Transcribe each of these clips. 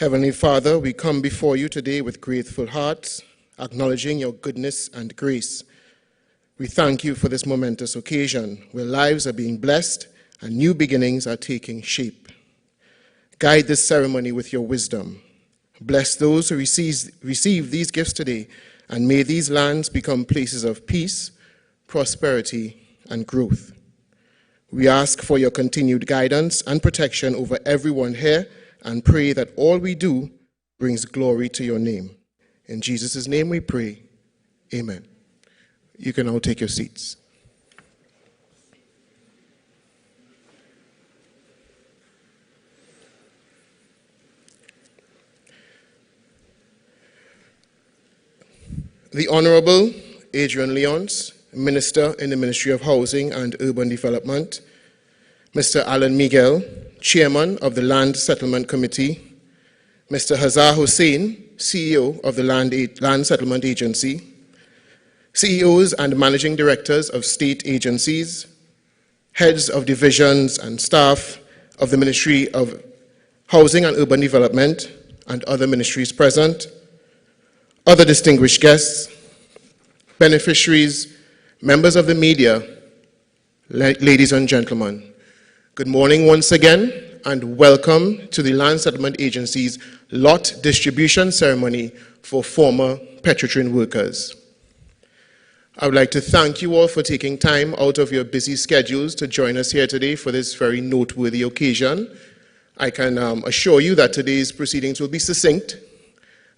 Heavenly Father, we come before you today with grateful hearts, acknowledging your goodness and grace. We thank you for this momentous occasion where lives are being blessed and new beginnings are taking shape. Guide this ceremony with your wisdom. Bless those who receive these gifts today, and may these lands become places of peace, prosperity, and growth. We ask for your continued guidance and protection over everyone here, and pray that all we do brings glory to your name. In Jesus' name we pray. Amen. You can all take your seats. The Honorable Adrian Leons, Minister in the Ministry of Housing and Urban Development, Mr. Alan Miguel, Chairman of the Land Settlement Committee, Mr. Hazar Hussain, CEO of the Land Settlement Agency, CEOs and Managing Directors of state agencies, heads of divisions and staff of the Ministry of Housing and Urban Development and other ministries present, other distinguished guests, beneficiaries, members of the media, ladies and gentlemen. Good morning once again, and welcome to the Land Settlement Agency's Lot Distribution Ceremony for former Petrotrin workers. I would like to thank you all for taking time out of your busy schedules to join us here today for this very noteworthy occasion. I can assure you that today's proceedings will be succinct,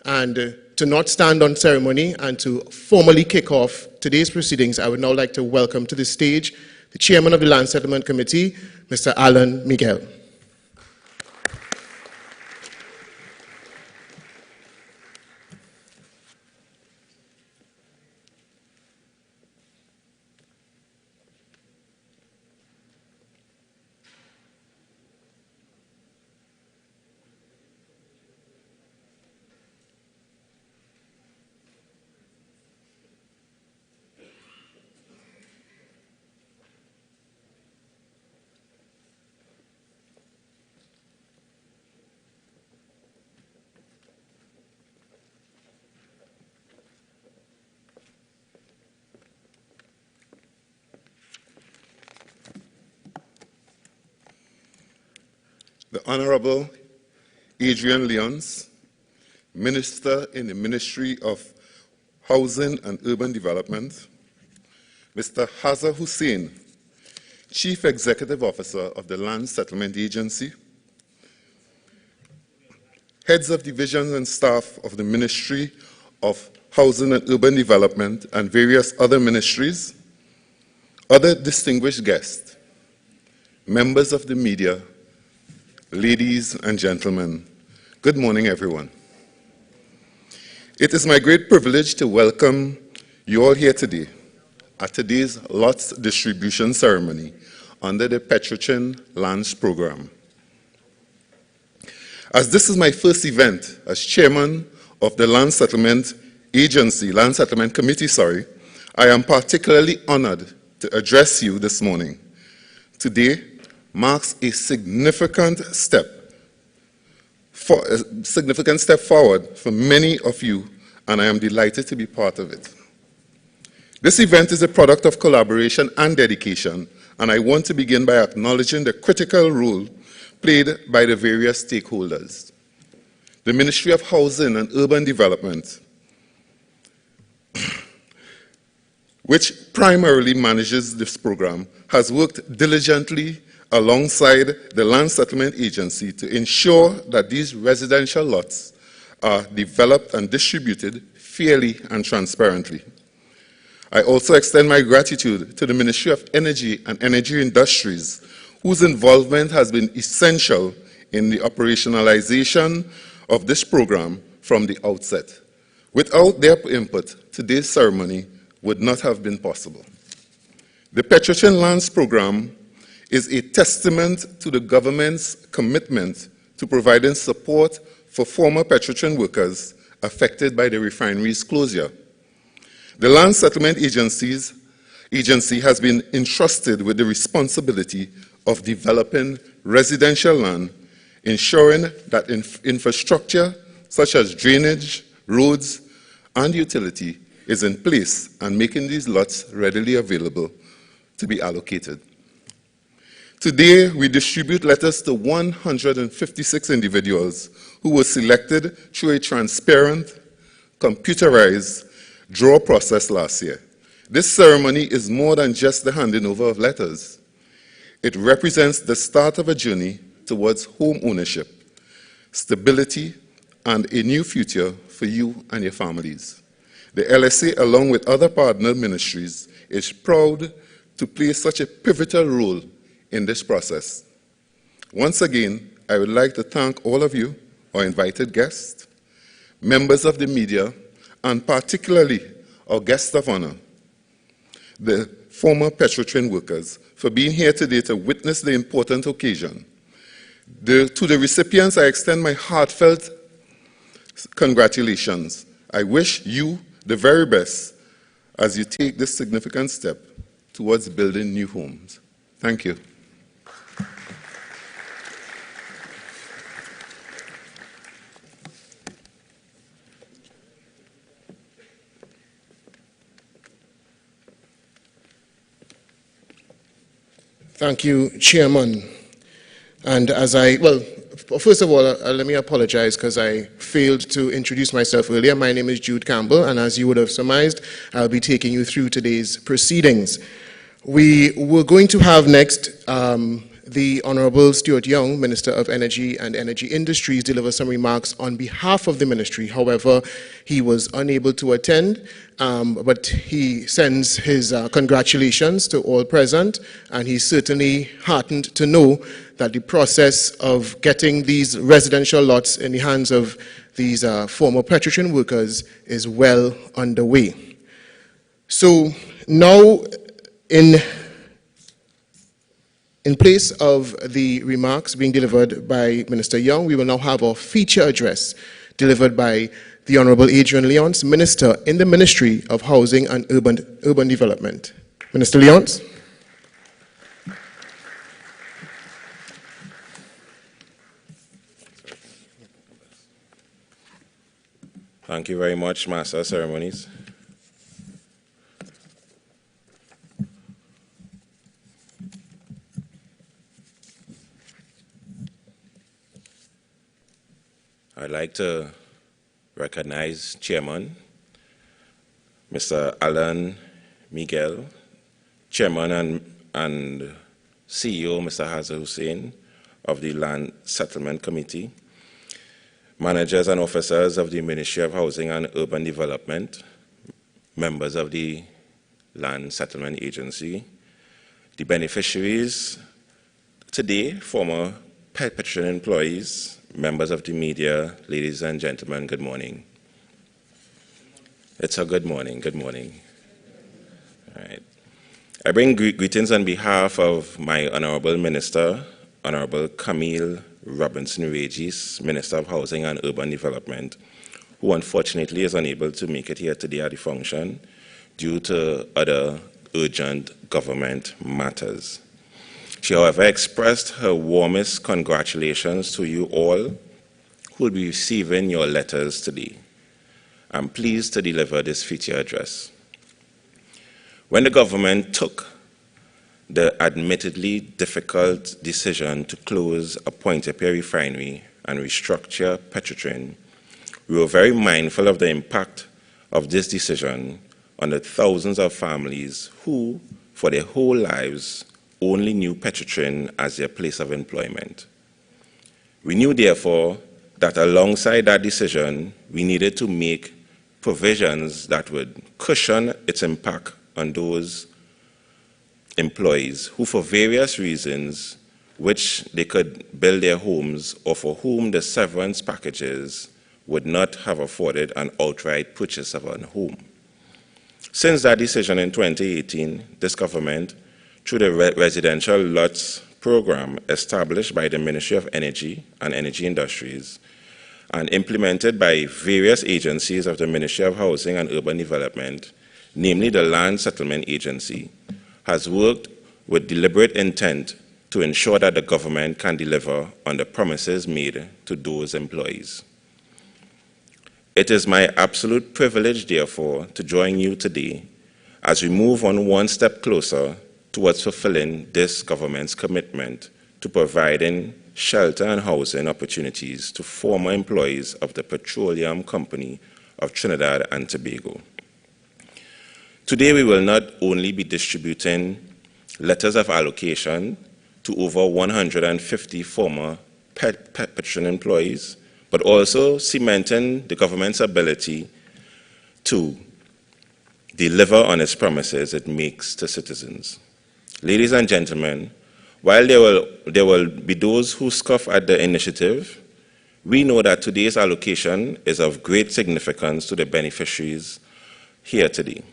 and to not stand on ceremony and to formally kick off today's proceedings, I would now like to welcome to the stage the Chairman of the Land Settlement Committee, Mr. Alan Miguel. The Honorable Adrian Leons, Minister in the Ministry of Housing and Urban Development, Mr. Hazar Hussain, Chief Executive Officer of the Land Settlement Agency, heads of divisions and staff of the Ministry of Housing and Urban Development and various other ministries, other distinguished guests, members of the media, ladies and gentlemen, good morning, everyone. It is my great privilege to welcome you all here today at today's Lot Distribution Ceremony under the Petrotrin Lands Program. As this is my first event as Chairman of the Land Settlement Committee, I am particularly honored to address you this morning. Today marks a significant step forward for many of you, and I am delighted to be part of it. This event is a product of collaboration and dedication, and I want to begin by acknowledging the critical role played by the various stakeholders. The Ministry of Housing and Urban Development, which primarily manages this program, has worked diligently alongside the Land Settlement Agency to ensure that these residential lots are developed and distributed fairly and transparently. I also extend my gratitude to the Ministry of Energy and Energy Industries, whose involvement has been essential in the operationalization of this program from the outset. Without their input, today's ceremony would not have been possible. The Petrotrin Lands Program is a testament to the government's commitment to providing support for former Petrotrin workers affected by the refinery's closure. The Land Settlement Agency has been entrusted with the responsibility of developing residential land ensuring that infrastructure such as drainage, roads, and utility is in place and making these lots readily available to be allocated. Today, we distribute letters to 156 individuals who were selected through a transparent, computerized draw process last year. This ceremony is more than just the handing over of letters. It represents the start of a journey towards home ownership, stability, and a new future for you and your families. The LSA, along with other partner ministries, is proud to play such a pivotal role in this process. Once again, I would like to thank all of you, our invited guests, members of the media, and particularly our guest of honor, the former Petrotrin workers, for being here today to witness the important occasion. To the recipients, I extend my heartfelt congratulations. I wish you the very best as you take this significant step towards building new homes. Thank you. Thank you, Chairman. And first of all, let me apologize because I failed to introduce myself earlier. My name is Jude Campbell, and as you would have surmised, I'll be taking you through today's proceedings. We were going to have next the Honorable Stuart Young, Minister of Energy and Energy Industries, deliver some remarks on behalf of the ministry. However, he was unable to attend, but he sends his congratulations to all present, and he's certainly heartened to know that the process of getting these residential lots in the hands of these former Petrotrin workers is well underway. So now, in place of the remarks being delivered by Minister Young, we will now have our feature address delivered by the Honorable Adrian Leonce, Minister in the Ministry of Housing and Urban Development. Minister Leonce. Thank you very much, Master of Ceremonies. I'd like to recognize Chairman, Mr. Alan Miguel, Chairman and CEO, Mr. Hazar Hussain of the Land Settlement Committee, managers and officers of the Ministry of Housing and Urban Development, members of the Land Settlement Agency, the beneficiaries today, former Petrotrin employees, members of the media, ladies and gentlemen, good morning. It's a good morning, good morning. All right. I bring greetings on behalf of my Honorable Minister, Honorable Camille Robinson-Regis, Minister of Housing and Urban Development, who unfortunately is unable to make it here today at the function due to other urgent government matters. She, however, expressed her warmest congratulations to you all who will be receiving your letters today. I'm pleased to deliver this feature address. When the government took the admittedly difficult decision to close a Pointe-a-Pierre refinery and restructure Petrotrin, we were very mindful of the impact of this decision on the thousands of families who, for their whole lives, only knew Petrotrin as their place of employment. We knew, therefore, that alongside that decision, we needed to make provisions that would cushion its impact on those employees who, for various reasons, which they could build their homes or for whom the severance packages would not have afforded an outright purchase of a home. Since that decision in 2018, this government, through the Residential Lots Program established by the Ministry of Energy and Energy Industries and implemented by various agencies of the Ministry of Housing and Urban Development, namely the Land Settlement Agency, has worked with deliberate intent to ensure that the government can deliver on the promises made to those employees. It is my absolute privilege, therefore, to join you today as we move on one step closer towards fulfilling this government's commitment to providing shelter and housing opportunities to former employees of the Petroleum Company of Trinidad and Tobago. Today, we will not only be distributing letters of allocation to over 150 former Petron employees, but also cementing the government's ability to deliver on its promises it makes to citizens. Ladies and gentlemen, while there will be those who scoff at the initiative, we know that today's allocation is of great significance to the beneficiaries here today.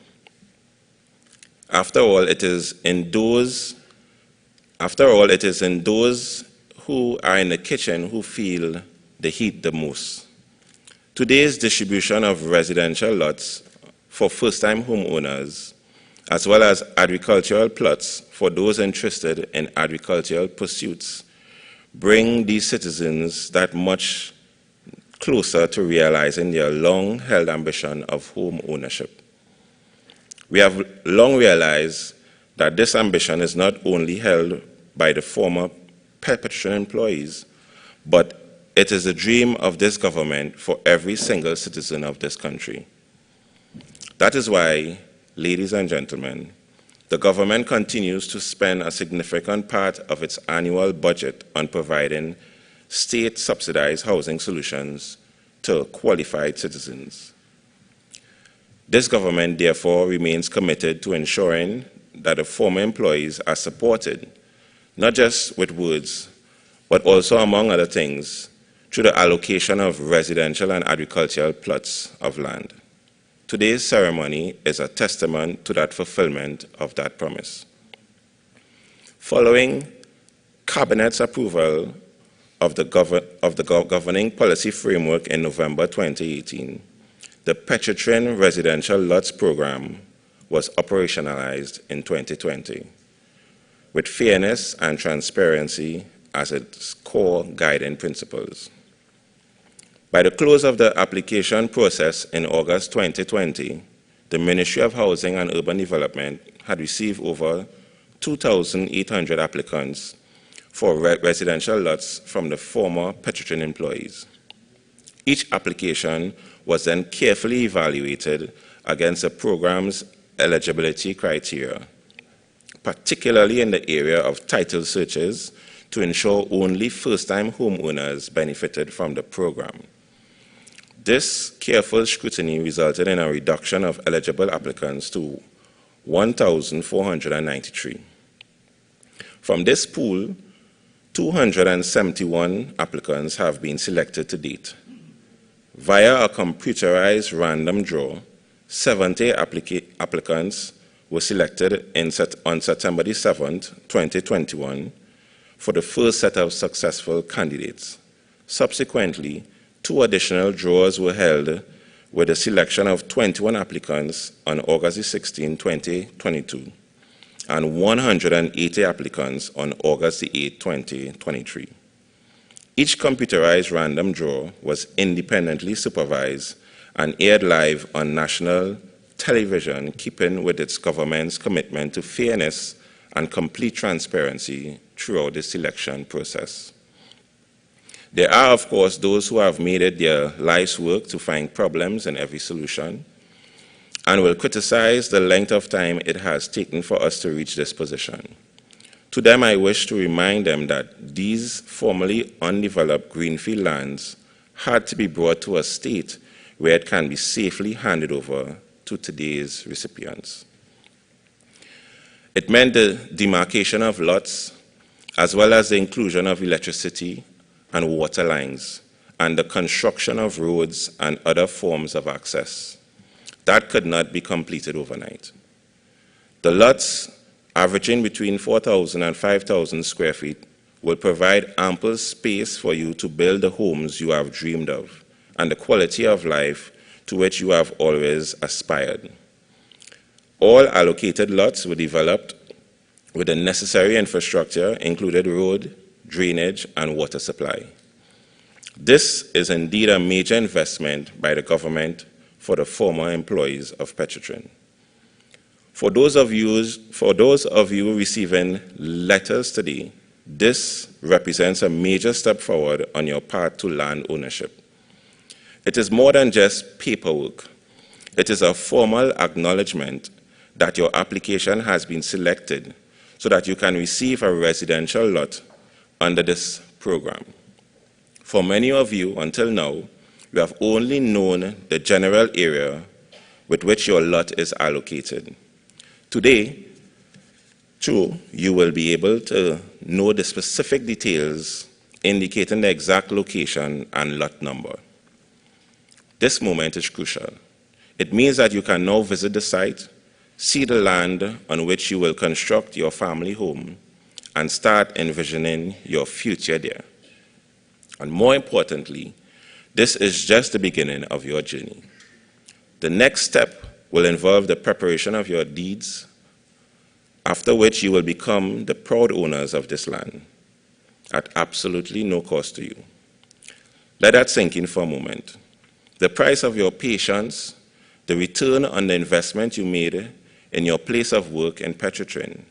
After all, it is in those who are in the kitchen who feel the heat the most. Today's distribution of residential lots for first-time homeowners, as well as agricultural plots for those interested in agricultural pursuits, bring these citizens that much closer to realizing their long-held ambition of home ownership. We have long realized that this ambition is not only held by the former Petron employees, but it is a dream of this government for every single citizen of this country. That is why, ladies and gentlemen, the government continues to spend a significant part of its annual budget on providing state-subsidized housing solutions to qualified citizens. This government, therefore, remains committed to ensuring that the former employees are supported, not just with words, but also, among other things, through the allocation of residential and agricultural plots of land. Today's ceremony is a testament to that fulfillment of that promise. Following Cabinet's approval of the governing policy framework in November 2018, the Petron Residential Lots Program was operationalized in 2020, with fairness and transparency as its core guiding principles. By the close of the application process in August 2020, the Ministry of Housing and Urban Development had received over 2,800 applicants for residential lots from the former Petron employees. Each application was then carefully evaluated against the program's eligibility criteria, particularly in the area of title searches, to ensure only first-time homeowners benefited from the program. This careful scrutiny resulted in a reduction of eligible applicants to 1,493. From this pool, 271 applicants have been selected to date. Via a computerized random draw, 70 applicants were selected on September 7, 2021, for the first set of successful candidates. Subsequently, 2 additional draws were held with a selection of 21 applicants on August 16, 2022, and 180 applicants on August 8, 2023. Each computerized random draw was independently supervised and aired live on national television, keeping with its government's commitment to fairness and complete transparency throughout the selection process. There are, of course, those who have made it their life's work to find problems in every solution and will criticize the length of time it has taken for us to reach this position. To them, I wish to remind them that these formerly undeveloped greenfield lands had to be brought to a state where it can be safely handed over to today's recipients. It meant the demarcation of lots, as well as the inclusion of electricity and water lines, and the construction of roads and other forms of access. That could not be completed overnight. The lots, averaging between 4,000 and 5,000 square feet, will provide ample space for you to build the homes you have dreamed of and the quality of life to which you have always aspired. All allocated lots were developed with the necessary infrastructure, included road, drainage, and water supply. This is indeed a major investment by the government for the former employees of Petrotrin. For those of you receiving letters today, this represents a major step forward on your path to land ownership. It is more than just paperwork. It is a formal acknowledgement that your application has been selected so that you can receive a residential lot under this program. For many of you, until now, you have only known the general area with which your lot is allocated. Today, too, you will be able to know the specific details indicating the exact location and lot number. This moment is crucial. It means that you can now visit the site, see the land on which you will construct your family home, and start envisioning your future there. And more importantly, this is just the beginning of your journey. The next step will involve the preparation of your deeds, after which you will become the proud owners of this land at absolutely no cost to you. Let that sink in for a moment. The price of your patience, the return on the investment you made in your place of work in Petrotrin,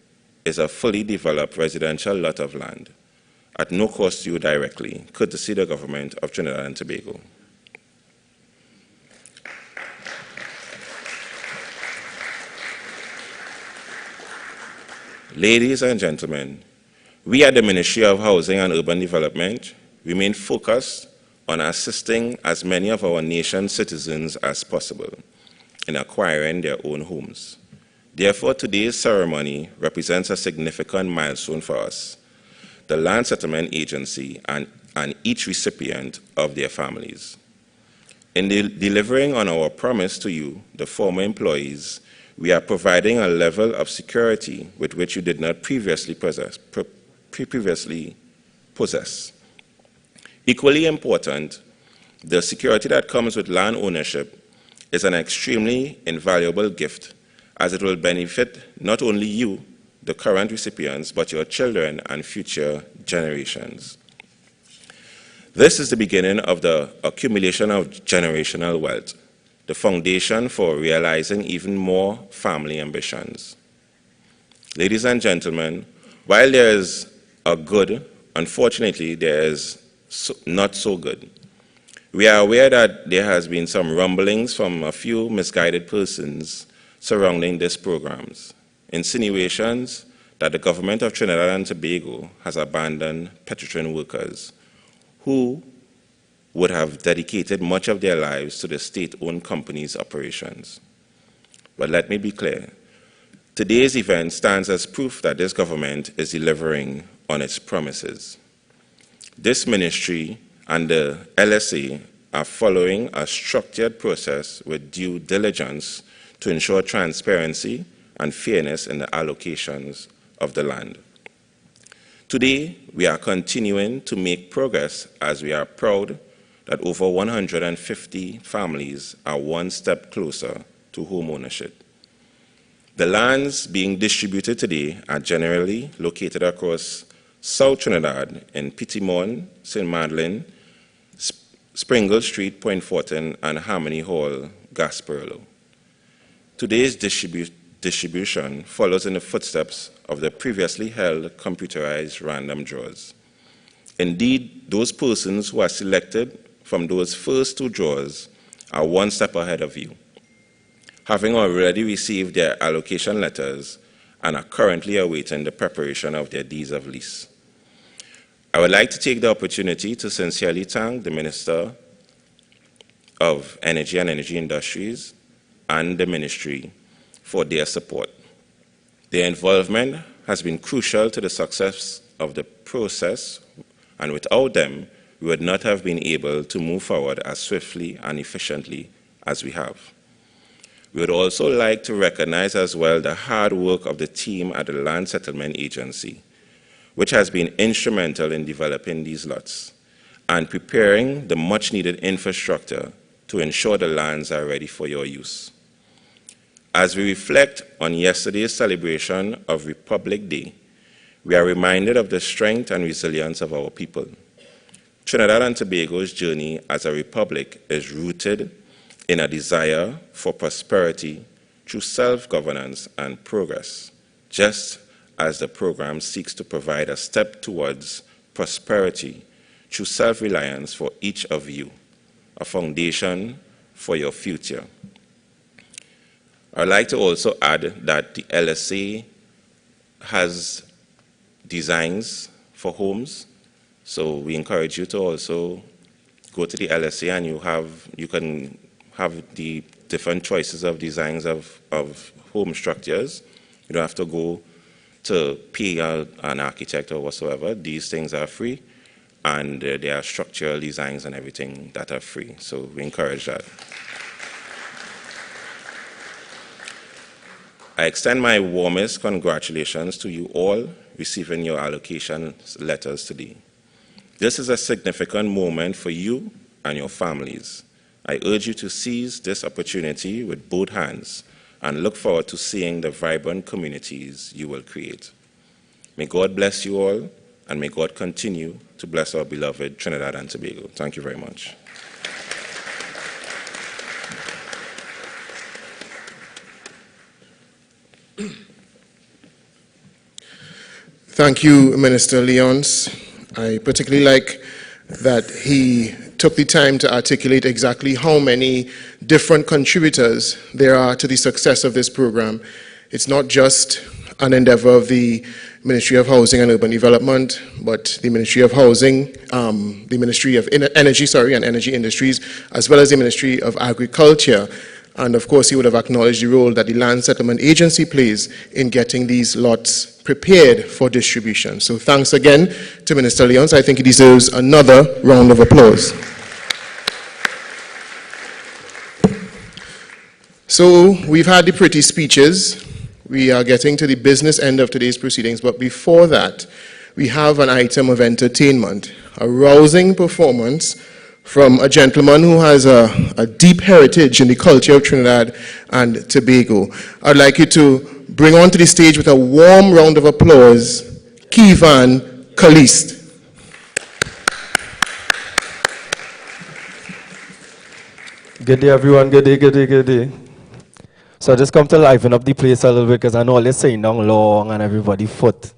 is a fully developed residential lot of land at no cost to you directly, courtesy the government of Trinidad and Tobago. Ladies and gentlemen, we at the Ministry of Housing and Urban Development remain focused on assisting as many of our nation's citizens as possible in acquiring their own homes. Therefore, today's ceremony represents a significant milestone for us, the Land Settlement Agency, and each recipient of their families. In delivering on our promise to you, the former employees, we are providing a level of security with which you did not previously possess. Equally important, the security that comes with land ownership is an extremely invaluable gift, as it will benefit not only you, the current recipients, but your children and future generations. This is the beginning of the accumulation of generational wealth, the foundation for realizing even more family ambitions. Ladies and gentlemen, while there is a good, unfortunately there is not so good. We are aware that there has been some rumblings from a few misguided persons surrounding these programs, insinuations that the government of Trinidad and Tobago has abandoned Petrotrin workers who would have dedicated much of their lives to the state-owned company's operations. But let me be clear. Today's event stands as proof that this government is delivering on its promises. This ministry and the LSA are following a structured process with due diligence to ensure transparency and fairness in the allocations of the land. Today, we are continuing to make progress as we are proud that over 150 families are one step closer to home ownership. The lands being distributed today are generally located across South Trinidad in Pitimon, St. Madeleine, Springle Street, Point Fortin, and Harmony Hall, Gasperillo. Today's distribution follows in the footsteps of the previously held computerized random draws. Indeed, those persons who are selected from those first two draws are one step ahead of you, having already received their allocation letters and are currently awaiting the preparation of their deeds of lease. I would like to take the opportunity to sincerely thank the Minister of Energy and Energy Industries and the Ministry for their support. Their involvement has been crucial to the success of the process, and without them, we would not have been able to move forward as swiftly and efficiently as we have. We would also like to recognize as well the hard work of the team at the Land Settlement Agency, which has been instrumental in developing these lots and preparing the much-needed infrastructure to ensure the lands are ready for your use. As we reflect on yesterday's celebration of Republic Day, we are reminded of the strength and resilience of our people. Trinidad and Tobago's journey as a republic is rooted in a desire for prosperity through self-governance and progress, just as the program seeks to provide a step towards prosperity through self-reliance for each of you, a foundation for your future. I'd like to also add that the LSA has designs for homes, so we encourage you to also go to the LSA and you can have the different choices of designs of home structures. You don't have to go to pay an architect or whatsoever. These things are free, and there are structural designs and everything that are free, so we encourage that. I extend my warmest congratulations to you all receiving your allocation letters today. This is a significant moment for you and your families. I urge you to seize this opportunity with both hands and look forward to seeing the vibrant communities you will create. May God bless you all, and may God continue to bless our beloved Trinidad and Tobago. Thank you very much. Thank you, Minister Leons. I particularly like that he took the time to articulate exactly how many different contributors there are to the success of this program. It's not just an endeavor of the Ministry of Housing and Urban Development, but the Ministry of Housing, the Ministry of Energy, and Energy Industries, as well as the Ministry of Agriculture. And of course, he would have acknowledged the role that the Land Settlement Agency plays in getting these lots prepared for distribution. So thanks again to Minister Leons. I think he deserves another round of applause. So we've had the pretty speeches. We are getting to the business end of today's proceedings, but before that, we have an item of entertainment, a rousing performance from a gentleman who has a deep heritage in the culture of Trinidad and Tobago. I'd like you to bring onto the stage with a warm round of applause, Kivan Kalist. Good day, everyone. Good day, good day, good day. So I just come to liven up the place a little bit because I know let's say down long and everybody foot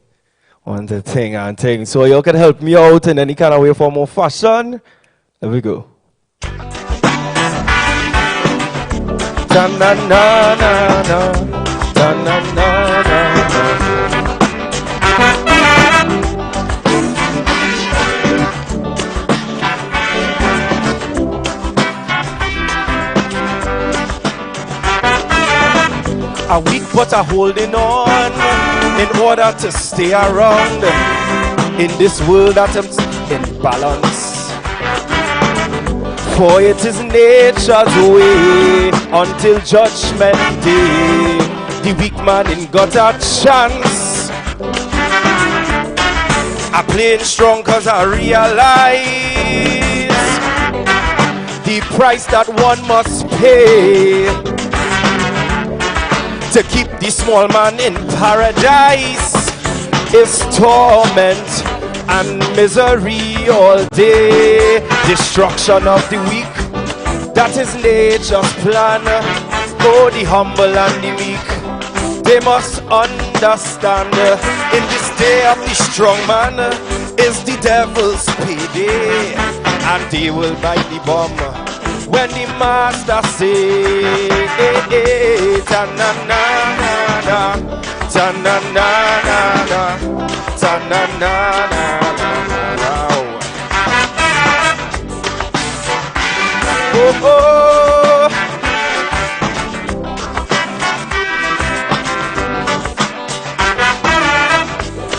on the thing and thing. So you can help me out in any kind of way, form, or fashion. There we go. Ta-na-na-na-na, ta-na-na-na-na. A weak but a holding on in order to stay around in this world that is in balance. For it is nature's way until judgment day. The weak man ain't got a chance. I'm playing strong cause I realize the price that one must pay to keep the small man in paradise is torment and misery all day. Destruction of the weak, that is nature's plan. Oh, the humble and the weak, they must understand. In this day of the strong man is the devil's payday, and they will bite the bomb when the master say, ta-na-na-na-na, ta-na-na-na-na, ta-na-na-na-na. Oh, oh.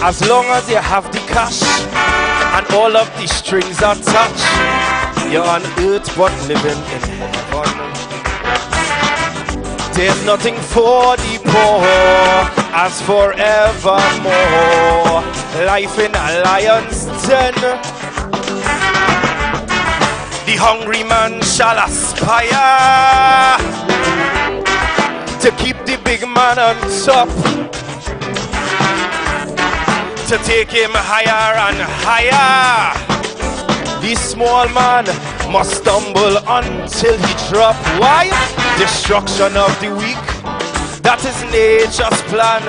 As long as you have the cash and all of the strings attached, you're on earth but living in heaven. There's nothing for the poor as forevermore. Life in a lion's den. The hungry man shall aspire to keep the big man on top, to take him higher and higher. The small man must stumble until he drop. Why? Destruction of the weak, that is nature's plan.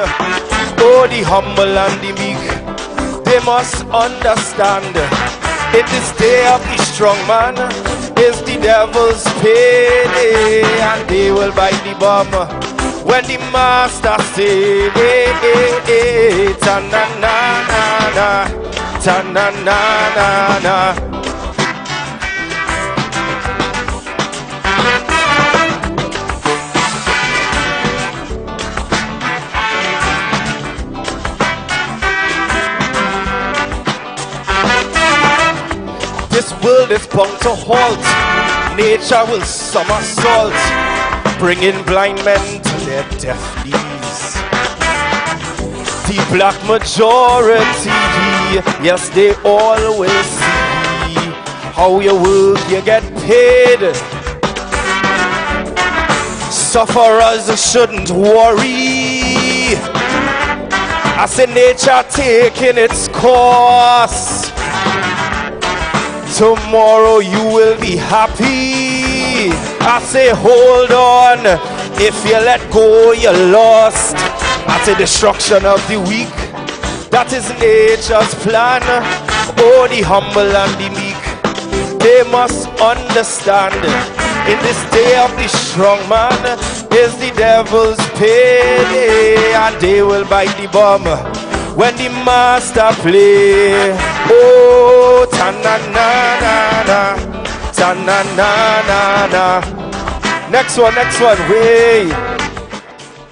Oh, the humble and the meek, they must understand. In this day of the strong man is the devil's payday, and they will bite the bum when the master say, ta-na-na-na-na, ta-na-na-na-na. This world is bound to halt. Nature will somersault, bringing blind men to their deaf knees. The black majority, yes, they all will see how you work, you get paid. Sufferers shouldn't worry. I say nature taking its course. Tomorrow you will be happy. I say hold on. If you let go, you're lost. I say destruction of the weak, that is nature's plan. Oh, the humble and the meek, they must understand. In this day of the strong man is the devil's payday, and they will bite the bum when the master play. Oh, ta-na-na-na-na, ta-na-na-na-na. Next one, wait.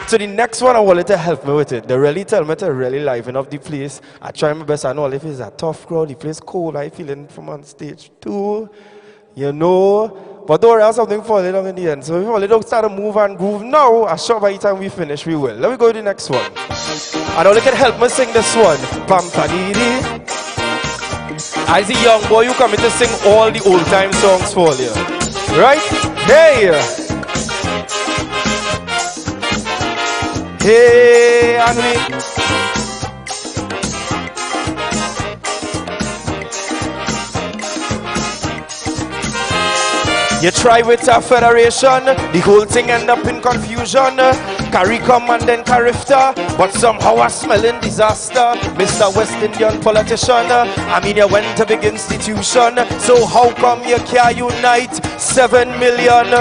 So the next one, I wanted to help me with it. They really tell me to really liven up the place. I try my best. I know if it's a tough crowd, the place cold. I feeling from on stage too, you know. But don't worry, I have something for it in the end. So if you don't start to move and groove now, I'm sure by the time we finish, we will. Let me go to the next one. I know they can help me sing this one. Pam-pa-dee-dee. As a young boy, you come in to sing all the old time songs for you. Right? Hey! Hey, and we... You try with a federation, the whole thing end up in confusion. CARICOM and then CARIFTA, but somehow I smelling disaster. Mr. West Indian politician, I mean you went to big institution, so how come you can't unite 7 million?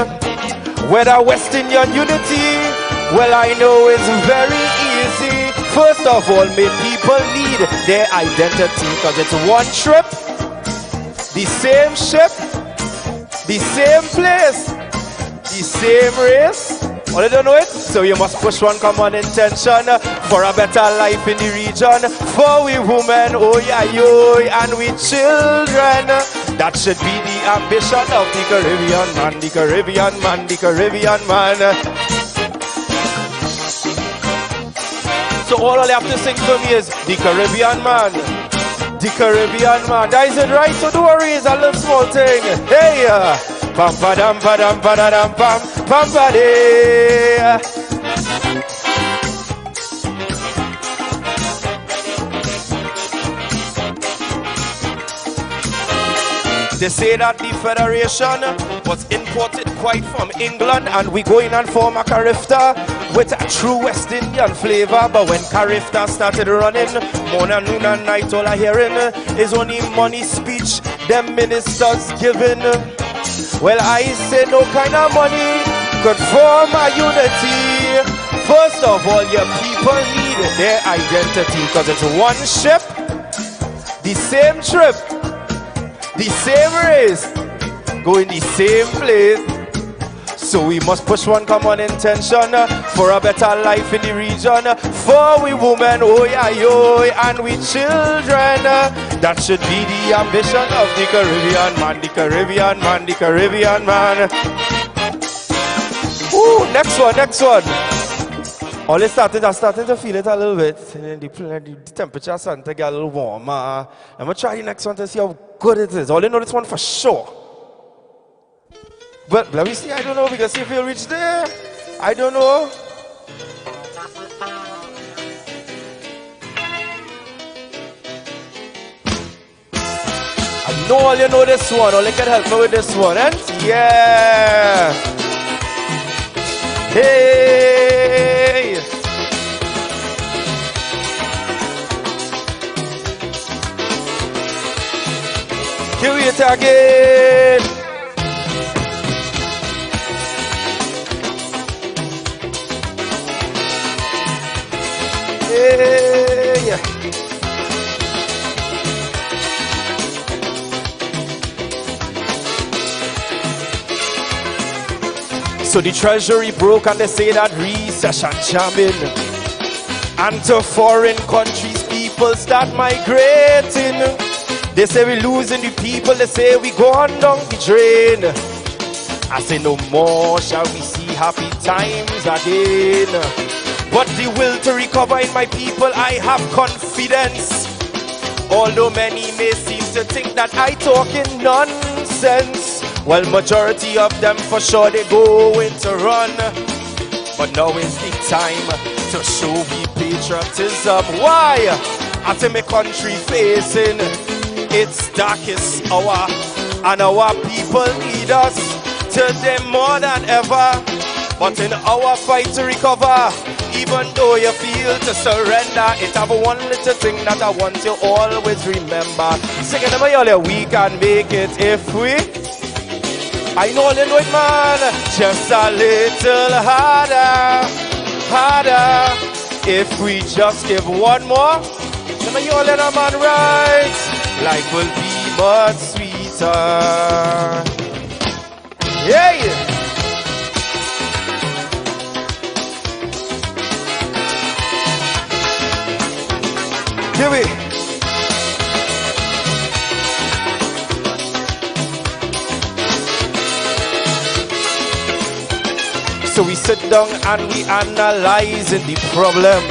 Whether West Indian unity, well I know it's very easy. First of all, make people need their identity, cause it's one trip, the same ship, the same place, the same race. Well, you don't know it, so you must push one common intention for a better life in the region. For we women, oh yeah, yo, and we children. That should be the ambition of the Caribbean man, the Caribbean man, the Caribbean man. So all I have to sing for me is the Caribbean man. The Caribbean man. That is it, right? So don't worry, it's a little small thing. Hey, pam pa dam pa dam pa da dam pam pam pa de. They say that the Federation was imported quite from England, and we go in and form a CARIFTA with a true West Indian flavor. But when CARIFTA started running, morning, noon and night, all I hearing is only money speech them ministers giving. Well, I say no kind of money could form a unity. First of all, your people need their identity, because it's one ship, the same trip, the same race, going the same place. So we must push one common intention for a better life in the region. For we women, oh yeah, yo, and we children. That should be the ambition of the Caribbean man, the Caribbean man, the Caribbean man. Ooh, next one. All it started, I started to feel it a little bit. And the temperature started to get a little warmer. I'm going to try the next one to see how good it is. All you know this one for sure. But let me see, I don't know, because if you'll reach there, I don't know. know all you know this one, or you can help me with this one, and yeah. Hey. Here we are again. Hey. So the treasury broke and they say that recession jamming. And to foreign countries people start migrating. They say we losing the people, they say we going down the drain. I say no more shall we see happy times again. But the will to recover in my people, I have confidence. Although many may seem to think that I talk in nonsense. Well, majority of them for sure they going to run. But now is the time to show we patriotism. Why? After my country facing its darkest hour, and our people need us today more than ever. But in our fight to recover, even though you feel to surrender, it have one little thing that I want you always remember. Singing about y'all, we can make it if we. I know you know it, man. Just a little harder, harder. If we just give one more, some of y'all let a man right. Life will be much sweeter. Yeah. Here we. So we sit down and we analyzing the problem.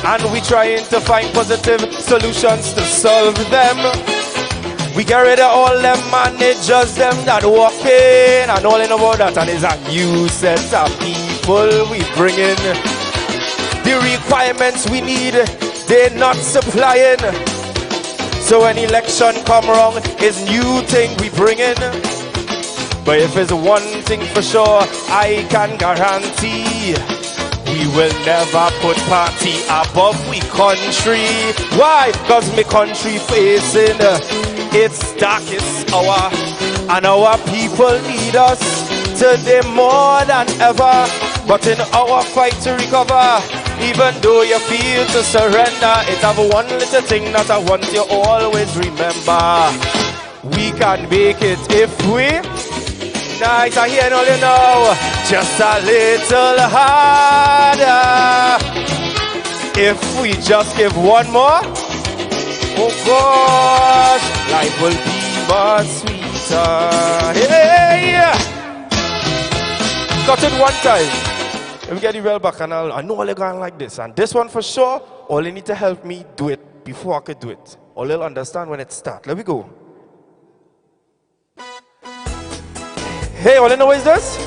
And we trying to find positive solutions to solve them. We get rid of all them managers, them that walk in. And all in about that, and it's a new set of people we bring in. The requirements we need, they're not supplying. So when election come around, it's new thing we bring in. But if it's one thing for sure, I can guarantee we will never put party above we country. Why? Because me country facing its darkest hour, and our people need us today more than ever. But in our fight to recover, even though you feel to surrender, it have one little thing that I want you always remember. We can make it if we. Nice, I hear all you know. Just a little harder. If we just give one more, oh gosh, life will be much sweeter. Hey! Got it one time. Let me get the real back and I know all you're going like this. And this one for sure, all you need to help me do it before I could do it. All you'll understand when it starts. Let me go. Hey, all you know is this?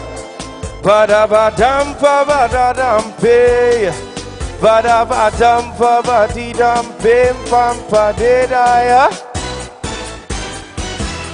Ba-da-ba-dum, ba-ba-da-dum, pay. Ba-da-ba-dum, ba-ba-dee-dum, pim, pam, pa-de-da-ya.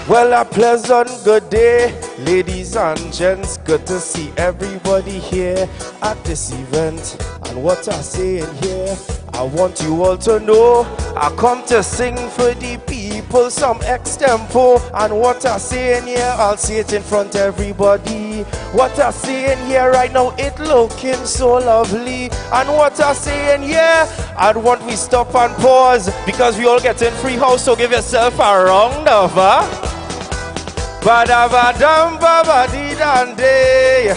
Well, a pleasant good day, ladies and gents. Good to see everybody here at this event. And what I say in here, I want you all to know I come to sing for the people some extempo. And what I say in here, I'll say it in front of everybody. What I say in here right now, it looking so lovely. And what I say in here, I'd want we stop and pause, because we all get in free house, so give yourself a round of ba-da-ba-dum, ba-ba-dee-dan-day.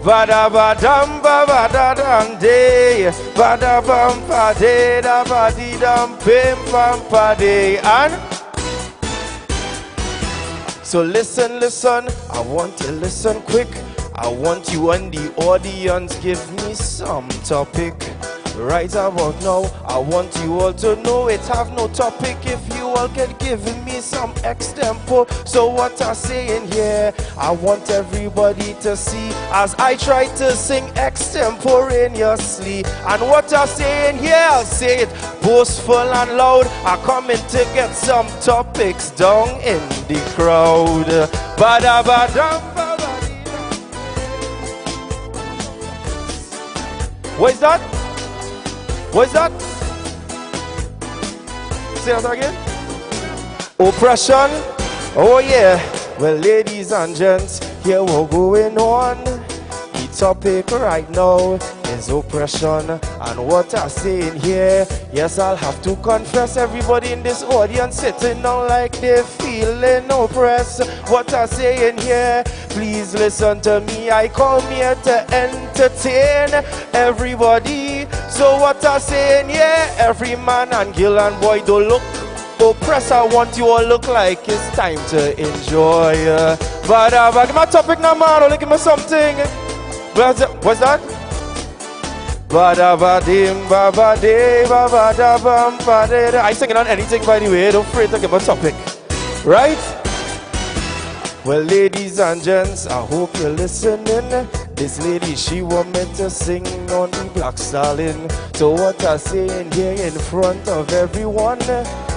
Ba-da-ba-dum, ba-ba-da-dan-day. Ba-da-bum, ba-de-da-ba-dee-dum, pim-pam-pa-day. And so listen, listen, I want you to listen quick. I want you and the audience give me some topic. Right about now, I want you all to know it have no topic. If you all can give me some extempo. So what I'm saying here, I want everybody to see as I try to sing extemporaneously. And what I'm saying here, I'll say it boastful and loud. I'm coming to get some topics down in the crowd. What is that? What is that? Say that again. Oppression. Oh yeah. Well, ladies and gents, here we're going on. The topic right now is oppression. And what I'm saying here, yes, I'll have to confess, everybody in this audience sitting down like they're feeling oppressed. What I'm saying here, please listen to me. I come here to entertain everybody. So what I'm saying here, every man and girl and boy don't look oppressed. I want you all look like it's time to enjoy. But give me a topic now, man. Only give me something. What's that? I sing it on anything, by the way. Don't afraid to give a topic. Right? Well, ladies and gents, I hope you're listening. This lady, she want me to sing on the Black Stallion. So what I'm saying here in front of everyone,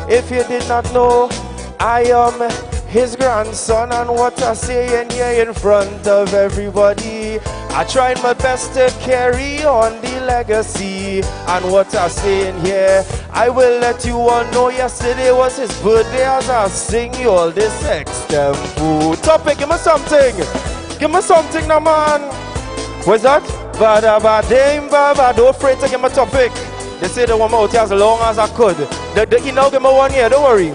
if you did not know, I am his grandson. And what I'm saying here in front of everybody, I tried my best to carry on the legacy. And what I'm saying here, I will let you all know yesterday was his birthday as I sing you all this extempo. Topic, give me something. Give me something now, man. What's that? Don't afraid to give me a topic. They say they want me out here as long as I could. You know, give me one here, don't worry.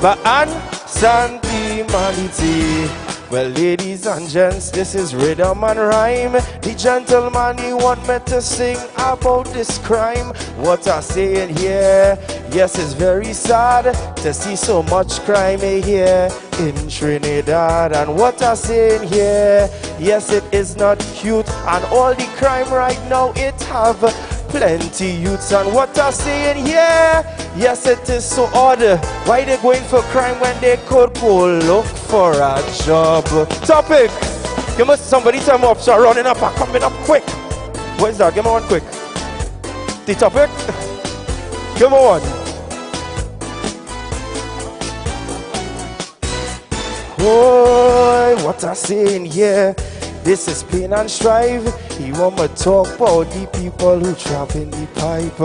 But Santimality. Well, ladies and gents, this is rhythm and rhyme. The gentleman, he want me to sing about this crime. What I'm saying here, yes, it's very sad to see so much crime here in Trinidad. And what I'm saying here, yes, it is not cute. And all the crime right now, it have plenty youths. And what I'm saying here, yes, it is so odd. Why they going for crime when they could go look for a job? Topic. Give me somebody time up, so running up and coming up quick. What is that? Give me one quick. The topic. Give me one. Boy, what I'm saying here, this is pain and strive. He want me talk about the people who trap in the pipe.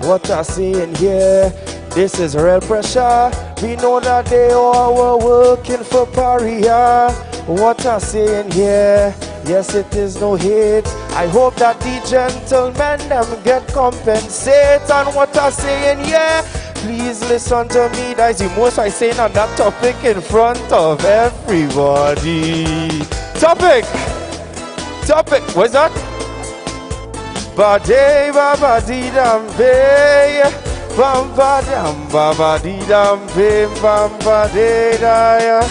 What I'm saying here, this is real pressure. We know that they all were working for Paria. What I'm saying here, yes, it is no hate. I hope that the gentlemen them get compensated. And what I'm saying here, please listen to me. That's the most I say on that topic in front of everybody. Topic. Topic. What's that? Ba-day, ba-ba-dee-dam-bay. Bam-ba-dam, ba-ba-dee-dam-bay. Bam-ba-day-da-ya.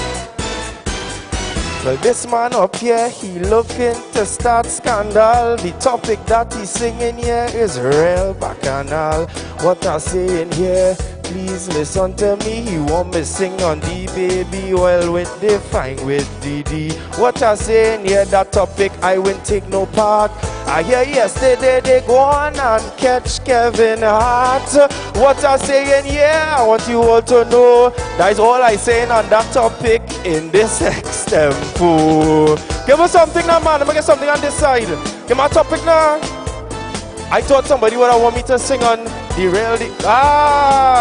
Well, this man up here, he looking to start scandal. The topic that he's singing here is real bacchanal. What I'm saying here, please listen to me. He want me sing on the baby well with the fine with DD. What I'm saying here, that topic I won't take no part. I hear yesterday they go on and catch Kevin Hart. What I'm saying here, I want you all to know that is all I saying on that topic in this extempo. Give me something now, man. Let me get something on this side. Give me a topic now. I thought somebody would want me to sing on the real.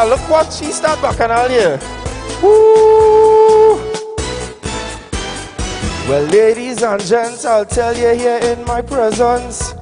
Look what she start bacchanal here. Woo! Well, ladies and gents, I'll tell you here in my presence,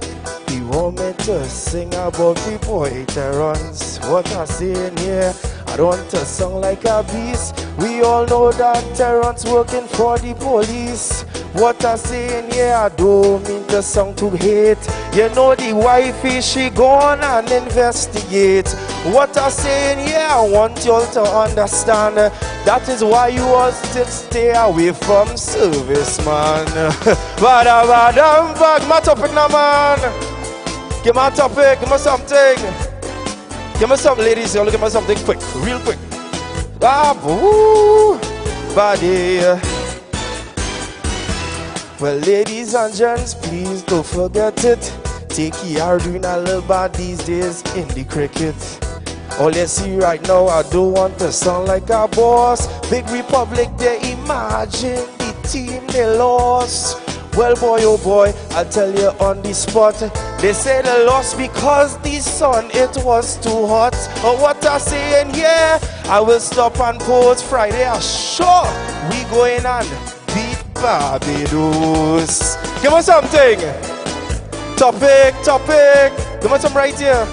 he want me to sing about the boy Terrence. What I'm saying here, I don't want to sing like a beast. We all know that Terrence working for the police. What I'm saying here, I don't mean to sound too hate. You know the wifey, she gone and investigate. What I'm saying here, I want you all to understand. That is why you all still stay away from serviceman. Give me a topic now, man. Give me a topic, give me something. Give me some ladies, y'all give me something quick, real quick. Babu, body. Well, ladies and gents, please don't forget it. Take care, doing a little bad these days in the cricket. All you see right now, I don't want to sound like a boss. Big Republic, they imagine the team they lost. Well, boy, oh boy, I'll tell you on the spot. They say they lost because the sun, it was too hot. Or what I saying here, I will stop and pause Friday. I'm sure we going on beat Barbados. Give us something. Topic. Give us some right here.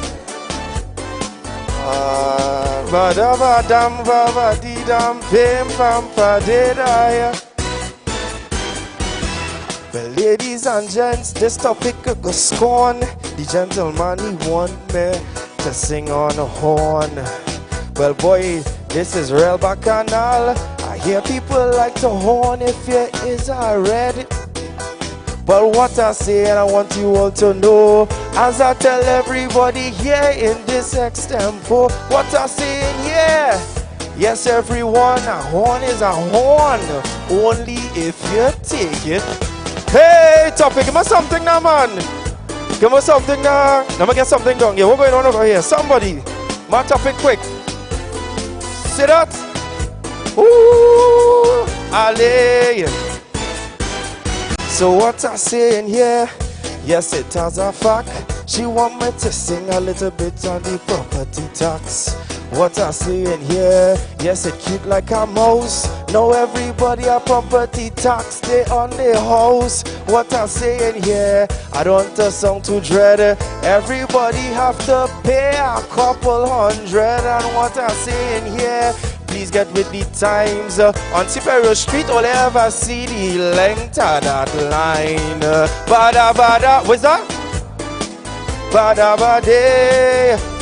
Badabadam, babadidam, pim pam padidaya. Well, ladies and gents, this topic could go scorn. The gentleman, he want me to sing on a horn. Well, boy, this is real bacchanal. I hear people like to horn if your ears are red. But what I say, and I want you all to know, as I tell everybody here in this extempo, what I say in here, yes, everyone, a horn is a horn, only if you take it. Hey, topic, give me something now, man. Give me something now. Let me get something done. Yeah, what's going on over here? Somebody, my topic quick. See that? Ooh, alley. So what I say in here, yes, it has a fact. She want me to sing a little bit on the property tax. What I say in here, yes, it cute like a mouse. Now everybody a property tax, they on their house. What I say in here, I don't want to sound too dread. Everybody have to pay a couple hundred. And what I say in here, please get with the times. On Superior Street, all I ever see the length of that line. Bada, what's that? Bada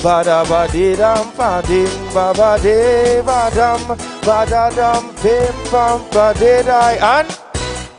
dam padim, babade badam, badadam pim pam badedai. And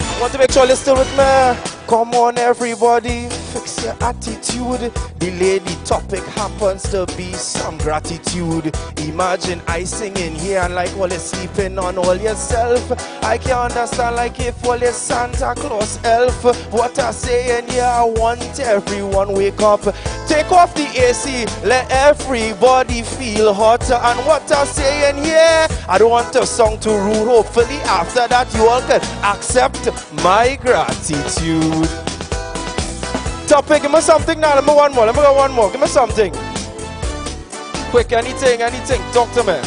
I want to make sure you're still with me. Come on, everybody, fix your attitude. The lady topic happens to be some gratitude. Imagine I sing in here and like all you sleeping on all yourself. I can't understand like if all you Santa Claus elf. What I say in here, I want everyone wake up. Take off the AC, let everybody feel hot. And what I say in here, I don't want to sound too rude. Hopefully after that you all can accept my gratitude. Topic, give me something now. Let me go one more. Give me something. Quick, anything. Talk to me.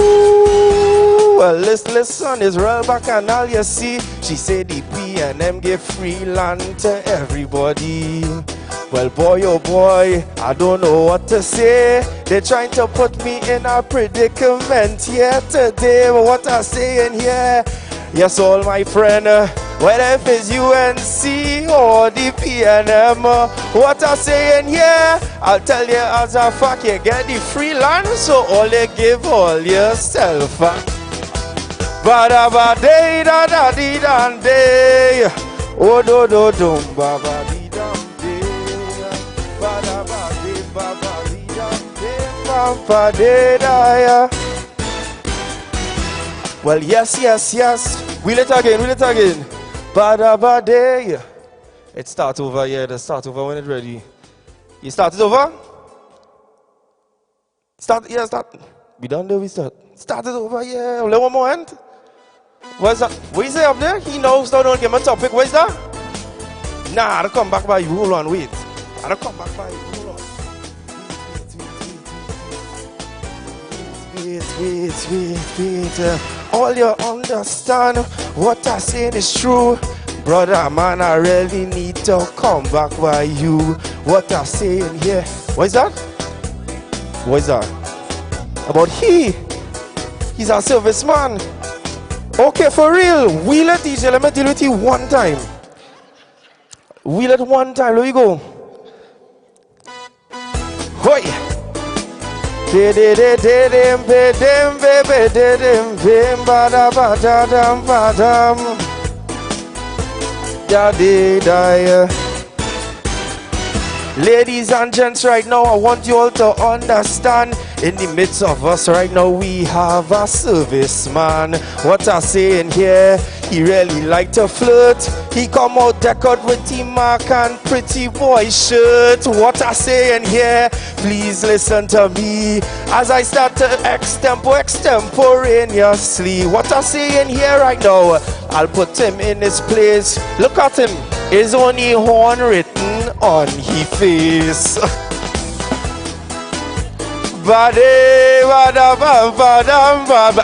Ooh, well, listen, it's real bacchanal, you see. She said the P&M give free land to everybody. Well, boy, oh boy, I don't know what to say. They're trying to put me in a predicament here today. But what I say in here, yes, all my friend, whether if it's UNC or the P&M, what I say in here, I'll tell you as a fact, you get the free land, so all you give all yourself. Ba-da-ba day da da dee dan day. Oh do do dum ba ba dee dum day. Ba-da-ba dee ba ba dee dum day ba ba dee da ya. Well, yes. Wheel it again. Ba-da-ba day. It starts over, yeah. The start over when it's ready. You start it over? Start. We done there, we start. Start it over, yeah. Only one more end. What's that? What is it up there? He knows, don't give him a topic. What is that? Nah, I'll come back by you. Hold on, wait. I'll come back by you. Hold on. Wait. All you understand, what I say is true. Brother, man, I really need to come back by you. What I say in here. What is that? About he's a serviceman. Okay, for real. Wheel it, DJ. Let me deal with you one time. Let me go. Hoi. Ladies and gents, right now I want you all to understand, in the midst of us right now we have a serviceman. What I saying here, he really like to flirt. He come out decorated with T-Mark and pretty boy shirt. What I saying here, please listen to me as I start to extemporaneously. What I saying here right now, I'll put him in his place. Look at him, his only horn written on his face.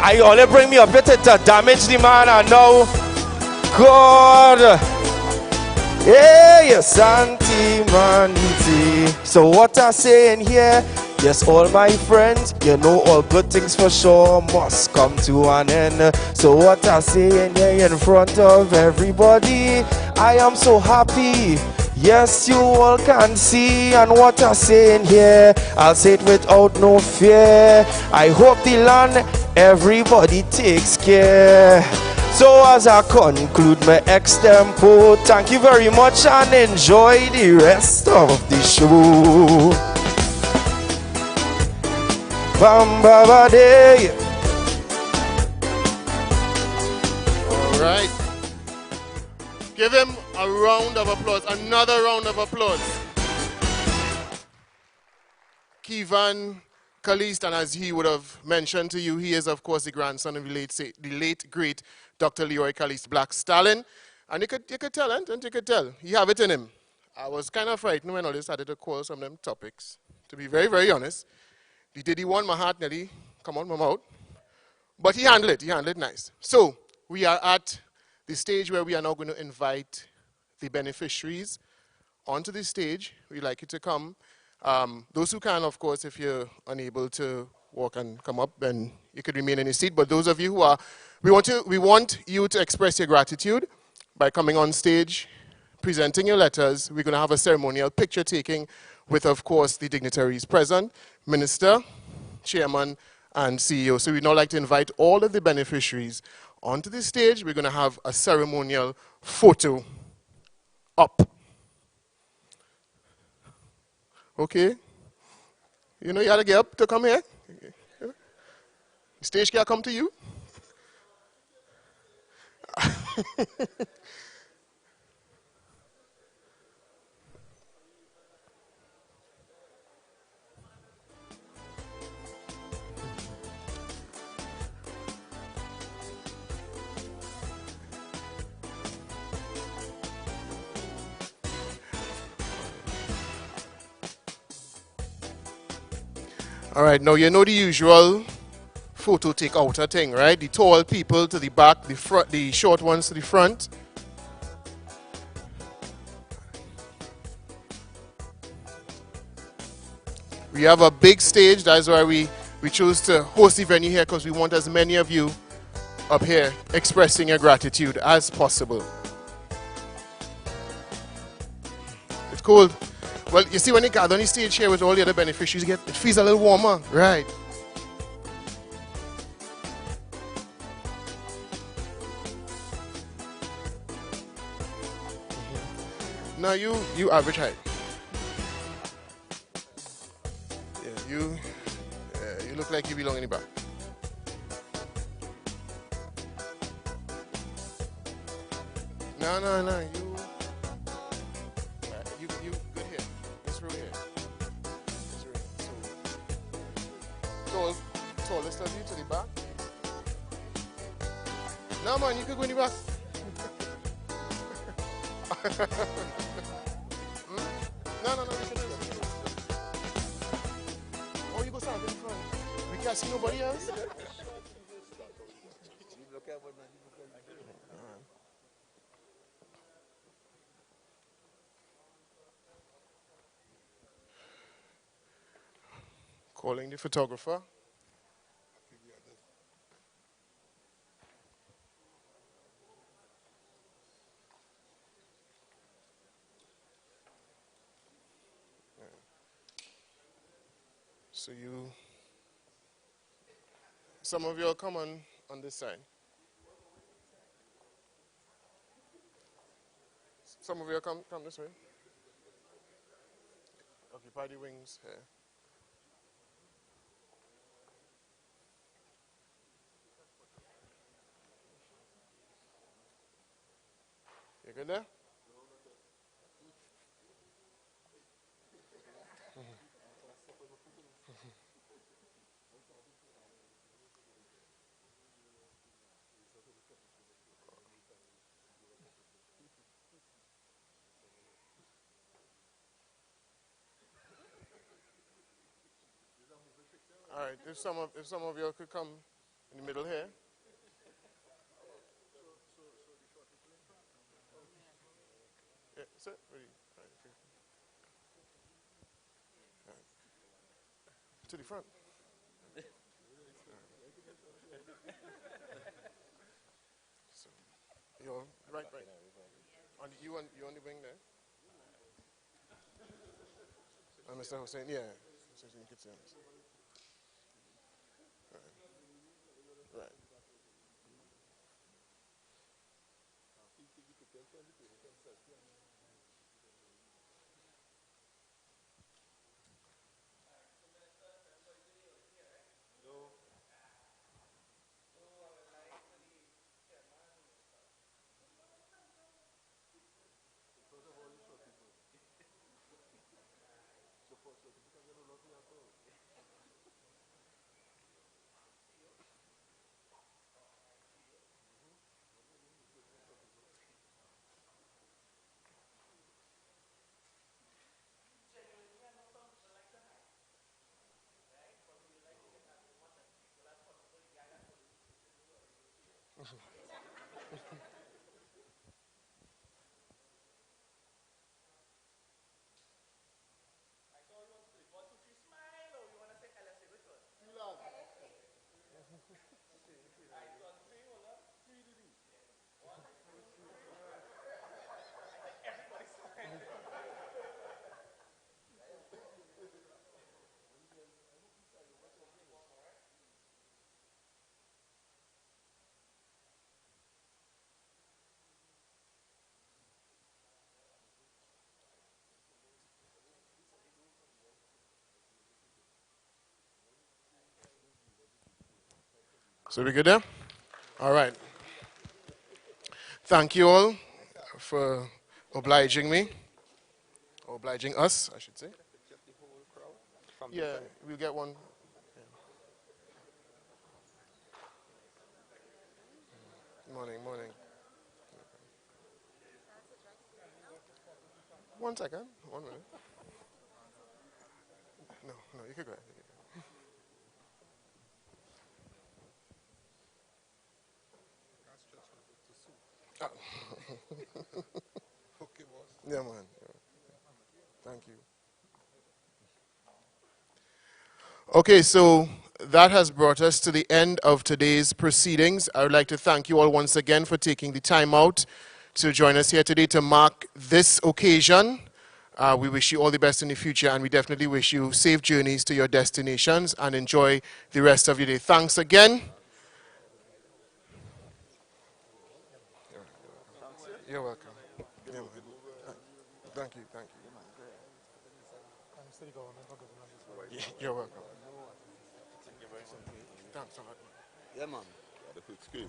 I only bring me a bit to damage the man I know. God, hey, Santi Maniti. So what I saying here, yes, all my friends, you know all good things for sure must come to an end. So what I saying here in front of everybody, I am so happy. Yes, you all can see, and what I'm saying here, I'll say it without no fear. I hope the land, everybody takes care. So as I conclude my extempo, thank you very much and enjoy the rest of the show. Bam ba ba day. All right. Give him a round of applause, another round of applause. Kevin Kalist, and as he would have mentioned to you, he is, of course, the grandson of the late great Dr. Leroy Kalist Black Stalin. And you could tell, and you could tell, he have it in him. I was kind of frightened when all this started to call some of them topics. To be very, very honest, the Diddy one, my heart nearly come out my mouth. But he handled it nice. So, we are at the stage where we are now going to invite the beneficiaries onto the stage. We'd like you to come. Those who can, of course, if you're unable to walk and come up, then you could remain in your seat. But those of you who are, we want you to express your gratitude by coming on stage, presenting your letters. We're going to have a ceremonial picture taking with, of course, the dignitaries present, Minister, Chairman, and CEO. So we'd now like to invite all of the beneficiaries onto the stage. We're going to have a ceremonial photo up. Okay? You know you gotta get up to come here. The stage can't come to you. All right, now you know the usual photo take outer thing, right? The tall people to the back, the front, the short ones to the front. We have a big stage. That's why we chose to host the venue here, because we want as many of you up here expressing your gratitude as possible. It's cold. Well, you see, when you gather on the stage here with all the other beneficiaries, it feels a little warmer, right? Now you average height. Yeah, you look like you belong in the back. No, you good here. This row here. This row. So, tallest of you to the back. No, man, you could go in the back. No, you should do this. Oh, you go stand in front. We can't see nobody else. Calling the photographer. So some of you will come on this side. Some of you will come this way. Occupy the wings here. You good there? All right, if some of you could come in the middle here. Yeah, sir, ready. All right, okay. All right. To the front. So, you're right. You on the wing there? Mr. Hussein, yeah. So you can see us. Right. So we good there? All right. Thank you all for obliging me. Or obliging us, I should say. Yeah, we'll get one. Morning. 1 second. 1 minute. No, you can go ahead. Yeah, man. Thank you. Okay, so that has brought us to the end of today's proceedings. I would like to thank you all once again for taking the time out to join us here today to mark this occasion. We wish you all the best in the future, and we definitely wish you safe journeys to your destinations and enjoy the rest of your day. Thanks again. You're welcome. Yeah, man. Thank you. You're welcome. Thanks a lot. Yeah, man. The quick screen.